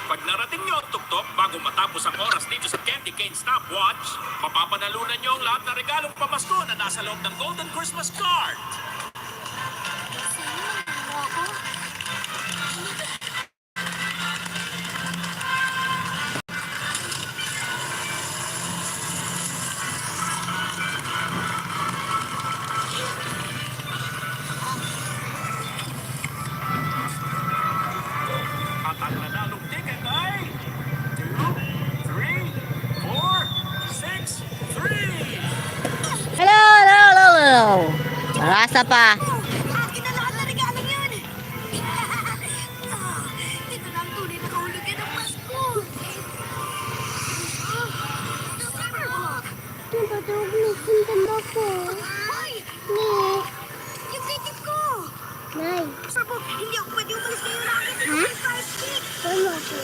Pag narating nyo ang tuktok bago matapos ang oras dito sa Candy Cane Stopwatch, mapapanalunan nyo ang lahat na regalong pamasko na nasa loob ng Golden Christmas Card. At ang nanalong ticket ay 2, 3, 4, 6, 3. Hello, hello, hello, hello. Rasa pa. Akin na lahat na regalong yun! Ito na ang tunay na kahulugan ng Pasko! Tinatawag na sindan ako. Hoy! Ni, Yung ticket ko! Nay. Sabog, hindi ako pwede umalis kayo racket. Ito yung prize kick! Ano ako?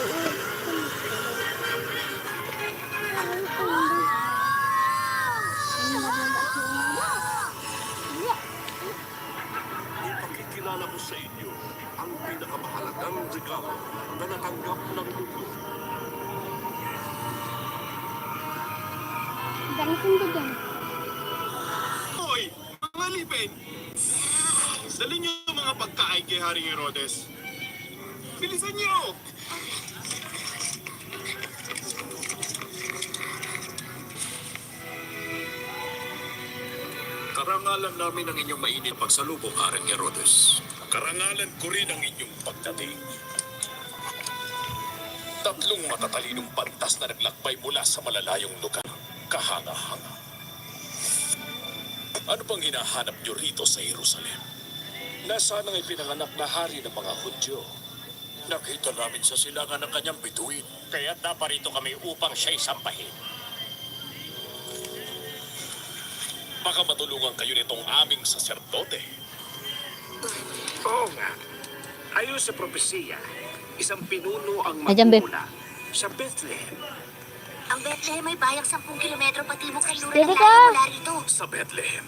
Ipakikilala ko sa inyo ang pinakamahalagang regalo na natanggap ng mundo. Dami sindan yan. Hoy, mga lipin! Dali nyo ang mga pagkain kay Haring Herodes. Bilisan nyo! Karangalan namin ang inyong mainit pagsalubong, Haring Herodes. Karangalan ko rin ang inyong pagdating. Tatlong matatalinong pantas na naglakbay mula sa malalayong lugar. Kahanga-hanga. Ano pang hinahanap niyo rito sa Jerusalem? Nasaan ang ipinanganak na hari ng mga Hudyo? Nakita namin sa silangan ng kanyang bituin. Kaya't naparito kami upang siya'y sampahin. Baka matulungan kayo nitong aming saserdote. Oo nga. Ayon sa propesiya, isang pinuno ang Ayan, Beth. magmumula sa Bethlehem. Ang Bethlehem ay bayang 10 kilometro patimok kanluran ng Dito layo ka! mula rito. Sa Bethlehem.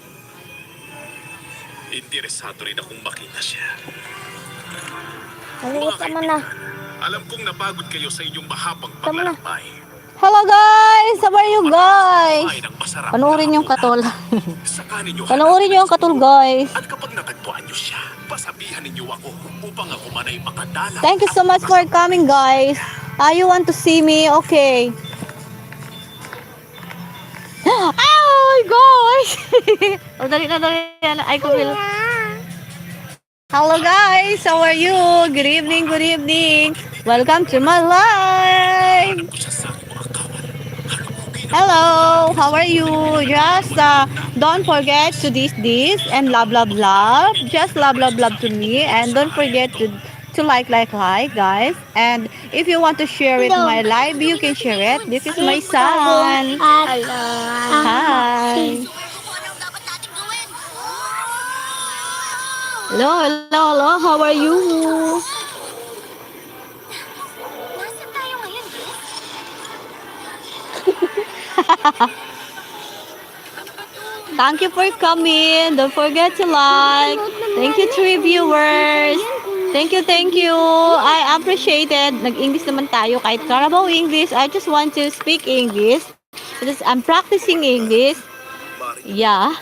Interesado rin akong makita siya. Maliit naman na. Alam kong napagod kayo sa inyong mahabang Tama na. paglalakbay. Hello guys! How are you guys? Ay, ng masarap Panoorin na yung katol. Saka ninyo Panoorin nyo yung katol guys. At kapag natagpuan niyo siya, pasabihan ninyo ako upang ako manay makadala. Thank you so much for coming guys. You want to see me? Okay. Oh my gosh! Oh, dali na. Ay, kumil. Hello guys! How are you? Good evening, good evening. Welcome to my live. Hello, how are you? Just don't forget to this and love just love to me, and don't forget to like guys. And if you want to share it my live, you can share it. This is my son. Hello. Hi. Kung anong dapat natin gawin. Hello, how are you? Nasaan tayo ngayon, Beth? Thank you for coming. Don't forget to like. Thank you, 3 viewers. Thank you. I appreciate it. Nag-English naman tayo kahit Carabao English. I just want to speak English because I'm practicing English. Yeah.